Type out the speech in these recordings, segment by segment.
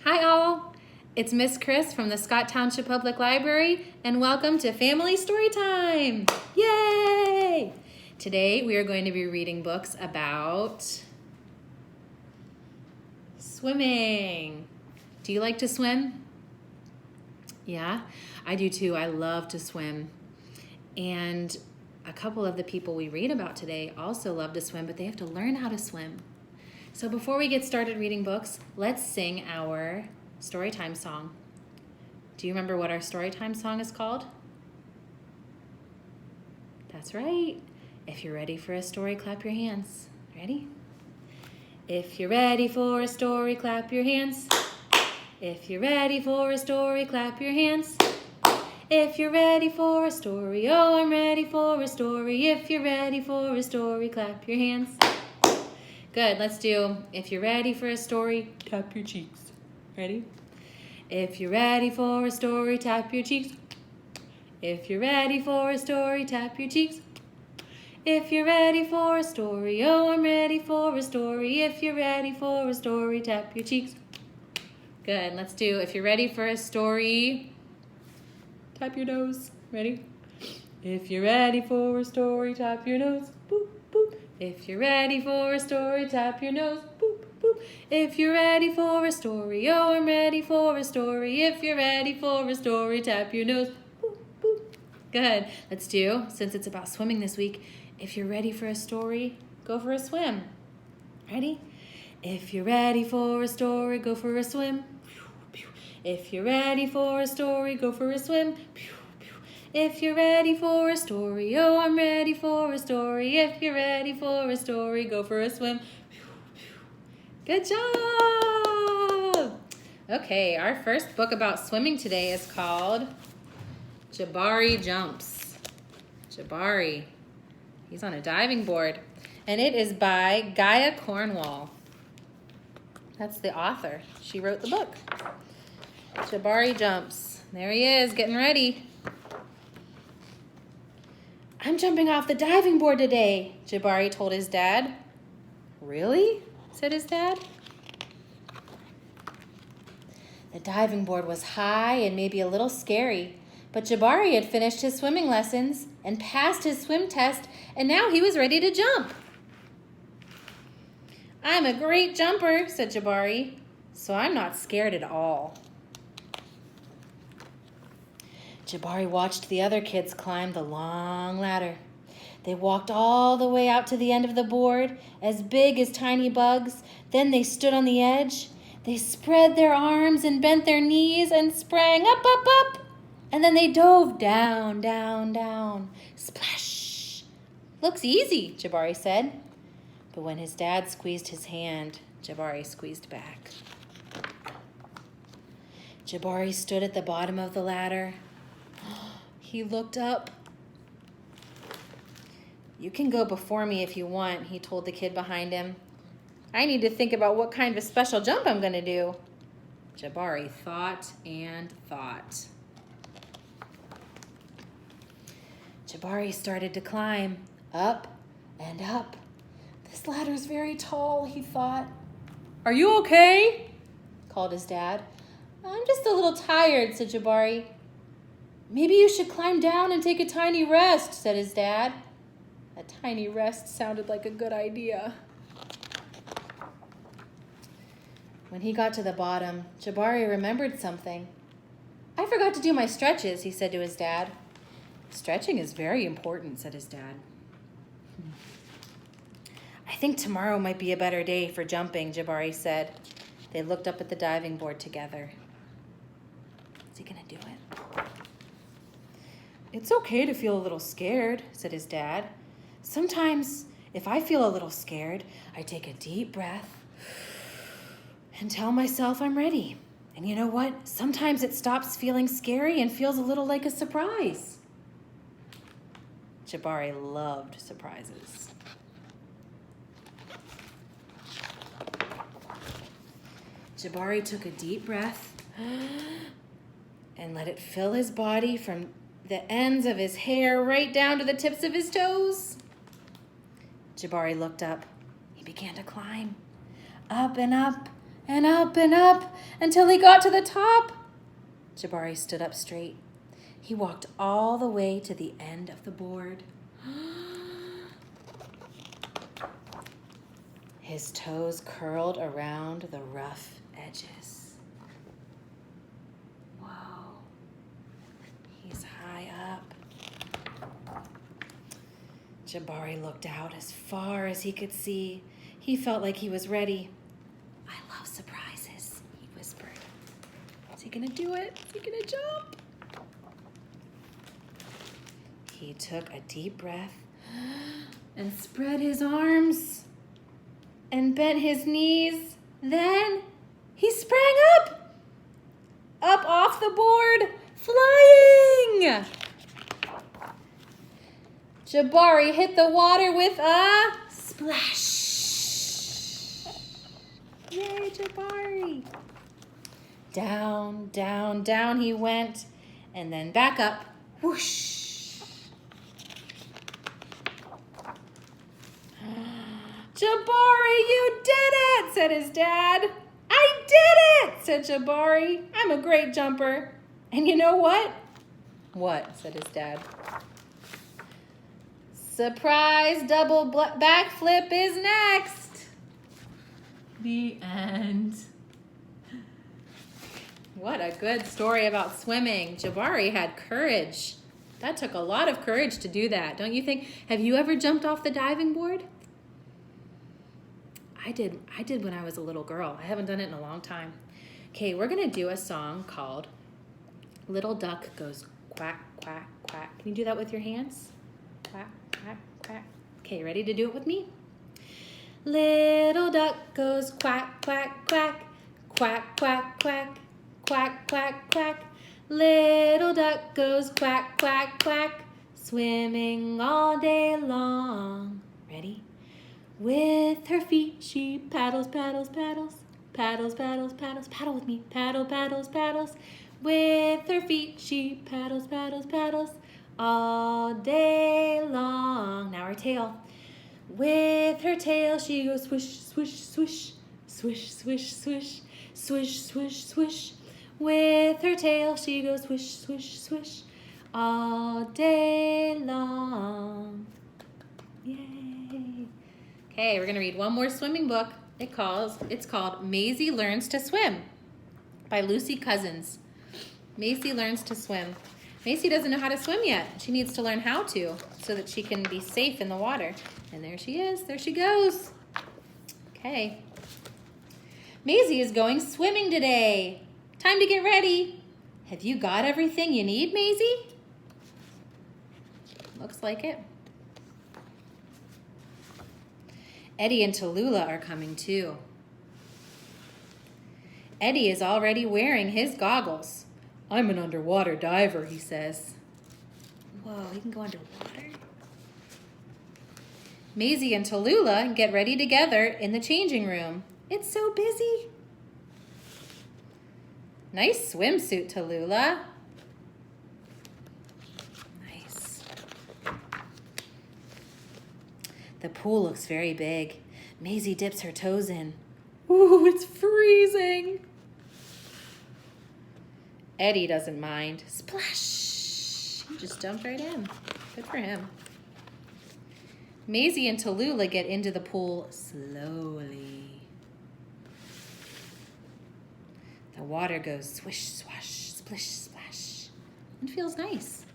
Hi all, it's Miss Chris from the Scott Township Public Library and welcome to Family Storytime! Yay! Today we are going to be reading books about swimming. Do you like to swim? Yeah, I do too. I love to swim. And a couple of the people we read about today also love to swim, but they have to learn how to swim. So before we get started reading books, let's sing our Storytime song. Do you remember what our Storytime song is called? That's right. If you're ready for a story, clap your hands. Ready? If you're ready for a story, clap your hands. If you're ready for a story, clap your hands. If you're ready for a story, oh, I'm ready for a story. If you're ready for a story, clap your hands. Good, let's do, if you're ready for a story, tap your cheeks. Ready? If you're ready for a story, tap your cheeks. If you're ready for a story, tap your cheeks. If you're ready for a story, oh, I'm ready for a story. If you're ready for a story, tap your cheeks. Good, let's do, if you're ready for a story, tap your nose. Ready? If you're ready for a story, tap your nose. Boop, boop. If you're ready for a story, tap your nose. Boop, boop. If you're ready for a story, oh, I'm ready for a story. If you're ready for a story, tap your nose. Boop, boop. Good. Let's do, since it's about swimming this week, if you're ready for a story, go for a swim. Ready? If you're ready for a story, go for a swim. If you're ready for a story, go for a swim. If you're ready for a story, oh, I'm ready for a story. If you're ready for a story, go for a swim. Good job! Okay, our first book about swimming today is called Jabari Jumps. Jabari. He's on a diving board. And it is by Gaia Cornwall. That's the author. She wrote the book. Jabari Jumps. There he is, getting ready. I'm jumping off the diving board today, Jabari told his dad. Really? Said his dad. The diving board was high and maybe a little scary, but Jabari had finished his swimming lessons and passed his swim test, and now he was ready to jump. I'm a great jumper, said Jabari, so I'm not scared at all. Jabari watched the other kids climb the long ladder. They walked all the way out to the end of the board, as big as tiny bugs. Then they stood on the edge. They spread their arms and bent their knees and sprang up, up, up. And then they dove down, down, down. Splash! Looks easy, Jabari said. But when his dad squeezed his hand, Jabari squeezed back. Jabari stood at the bottom of the ladder. He looked up. You can go before me if you want, he told the kid behind him. I need to think about what kind of a special jump I'm going to do. Jabari thought and thought. Jabari started to climb up and up. This ladder's very tall, he thought. Are you okay? Called his dad. I'm just a little tired, said Jabari. Maybe you should climb down and take a tiny rest, said his dad. A tiny rest sounded like a good idea. When he got to the bottom, Jabari remembered something. I forgot to do my stretches, he said to his dad. Stretching is very important, said his dad. I think tomorrow might be a better day for jumping, Jabari said. They looked up at the diving board together. Is he going to do it? It's okay to feel a little scared, said his dad. Sometimes, if I feel a little scared, I take a deep breath and tell myself I'm ready. And you know what? Sometimes it stops feeling scary and feels a little like a surprise. Jabari loved surprises. Jabari took a deep breath and let it fill his body from the ends of his hair right down to the tips of his toes. Jabari looked up. He began to climb. Up and up, and up until he got to the top. Jabari stood up straight. He walked all the way to the end of the board. His toes curled around the rough edges. Whoa, he's high up. Jabari looked out as far as he could see. He felt like he was ready. I love surprises, he whispered. Is he gonna do it? Is he gonna jump? He took a deep breath and spread his arms and bent his knees. Then he sprang up off the board, flying. Jabari hit the water with a splash. Yay, Jabari. Down, down, down he went, and then back up. Whoosh. Jabari, you did it, said his dad. I did it, said Jabari. I'm a great jumper. And you know what? What, said his dad. Surprise double backflip is next. The end. What a good story about swimming. Jabari had courage. That took a lot of courage to do that, don't you think? Have you ever jumped off the diving board? I did when I was a little girl. I haven't done it in a long time. Okay, we're gonna do a song called Little Duck Goes Quack, Quack, Quack. Can you do that with your hands? Quack, quack, quack. Okay, ready to do it with me? Little duck goes quack, quack, quack, quack, quack, quack, quack, quack, quack. Little duck goes quack, quack, quack, swimming all day long. Ready? With her feet she paddles, paddles, paddles, paddles, paddles, paddles. Paddle with me. Paddle, paddles, paddles. With her feet she paddles, paddles, paddles all day long. Now her tail. With her tail she goes swish, swish, swish, swish, swish, swish, swish, swish, swish. With her tail she goes swish, swish, swish all day long. Yay. Okay, we're gonna read one more swimming book. It's called Maisie Learns to Swim by Lucy Cousins. Maisie learns to swim. Maisie doesn't know how to swim yet. She needs to learn how to so that she can be safe in the water. And there she is, there she goes. Okay. Maisie is going swimming today. Time to get ready. Have you got everything you need, Maisie? Looks like it. Eddie and Tallulah are coming too. Eddie is already wearing his goggles. I'm an underwater diver, he says. Whoa, he can go underwater? Maisie and Tallulah get ready together in the changing room. It's so busy. Nice swimsuit, Tallulah. Nice. The pool looks very big. Maisie dips her toes in. Ooh, it's freezing. Eddie doesn't mind. Splash! He just jumped right in. Good for him. Maisie and Tallulah get into the pool slowly. The water goes swish, swash, splish, splash. It feels nice.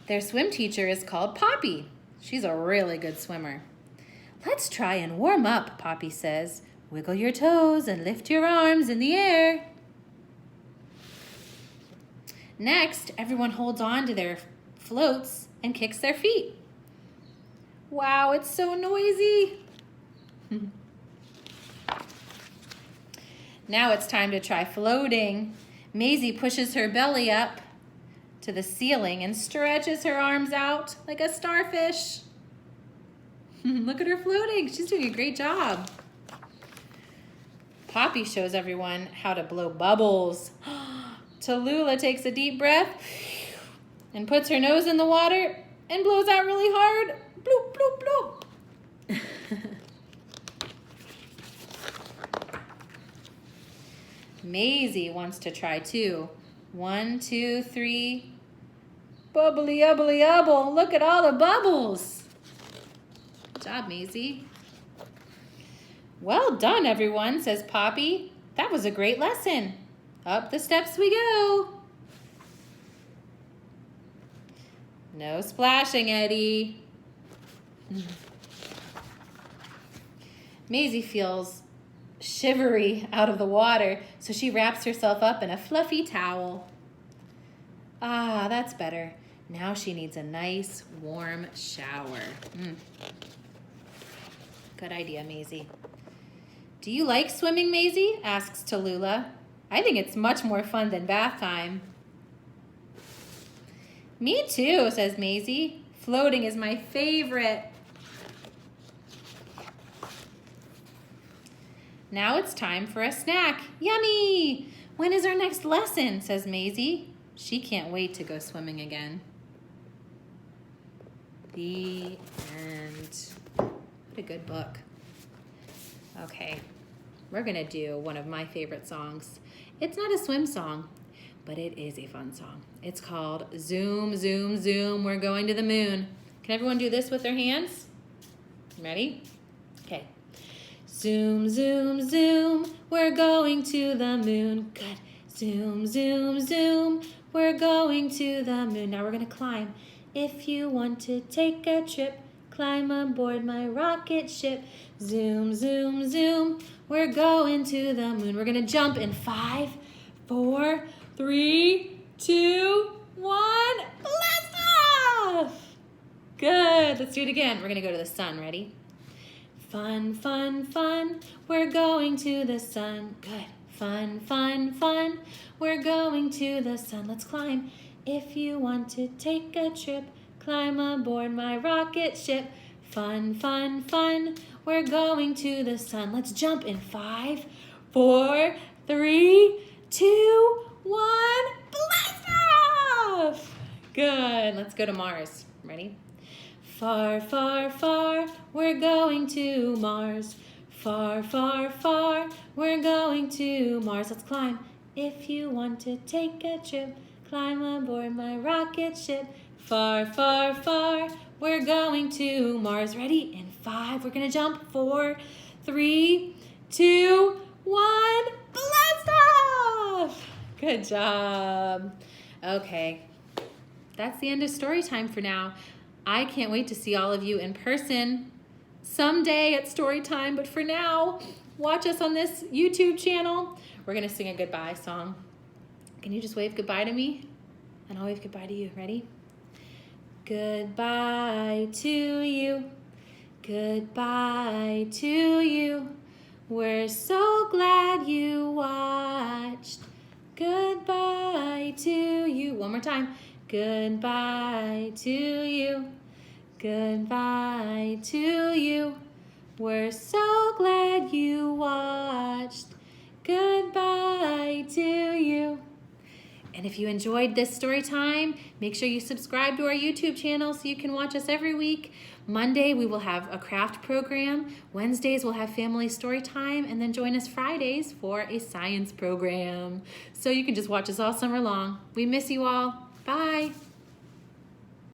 Their swim teacher is called Poppy. She's a really good swimmer. Let's try and warm up, Poppy says. Wiggle your toes and lift your arms in the air. Next, everyone holds on to their floats and kicks their feet. Wow, it's so noisy. Now it's time to try floating. Maisie pushes her belly up to the ceiling and stretches her arms out like a starfish. Look at her floating. She's doing a great job. Poppy shows everyone how to blow bubbles. Tallulah takes a deep breath and puts her nose in the water and blows out really hard. Bloop, bloop, bloop. Maisie wants to try too. 1, 2, 3. Bubbly, ubbly, ubble. Look at all the bubbles. Good job, Maisie. Well done, everyone, says Poppy. That was a great lesson. Up the steps we go. No splashing, Eddie. Maisie feels shivery out of the water, so she wraps herself up in a fluffy towel. Ah, that's better. Now she needs a nice, warm shower. Good idea, Maisie. Do you like swimming, Maisie? Asks Tallulah. I think it's much more fun than bath time. Me too, says Maisie. Floating is my favorite. Now it's time for a snack. Yummy! When is our next lesson, says Maisie. She can't wait to go swimming again. The end. What a good book. Okay, we're gonna do one of my favorite songs. It's not a swim song, but it is a fun song. It's called Zoom, Zoom, Zoom, We're Going to the Moon. Can everyone do this with their hands? Ready? Okay. Zoom, zoom, zoom, we're going to the moon. Good. Zoom, zoom, zoom, we're going to the moon. Now we're gonna climb. If you want to take a trip, climb aboard my rocket ship. Zoom, zoom, zoom, we're going to the moon. We're gonna jump in 5, 4, 3, 2, 1. Blast off! Good, let's do it again. We're gonna go to the sun, ready? Fun, fun, fun, we're going to the sun. Good. Fun, fun, fun, we're going to the sun. Let's climb. If you want to take a trip, climb aboard my rocket ship. Fun, fun, fun, we're going to the sun. Let's jump in 5, 4, 3, 2, 1. Blast off! Good. Let's go to Mars. Ready? Far, far, far, we're going to Mars. Far, far, far, we're going to Mars. Let's climb. If you want to take a trip, climb aboard my rocket ship. Far, far, far, we're going to Mars. Ready? In 5, we're gonna jump. 4, 3, 2, 1. Blast off! Good job. Okay, that's the end of story time for now. I can't wait to see all of you in person someday at Storytime, but for now, watch us on this YouTube channel. We're gonna sing a goodbye song. Can you just wave goodbye to me? And I'll wave goodbye to you. Ready? Goodbye to you. Goodbye to you. We're so glad you watched. Goodbye to you. One more time. Goodbye to you. Goodbye to you. We're so glad you watched. Goodbye to you. And if you enjoyed this story time, make sure you subscribe to our YouTube channel so you can watch us every week. Monday, we will have a craft program. Wednesdays, we'll have family story time. And then join us Fridays for a science program. So you can just watch us all summer long. We miss you all. Bye.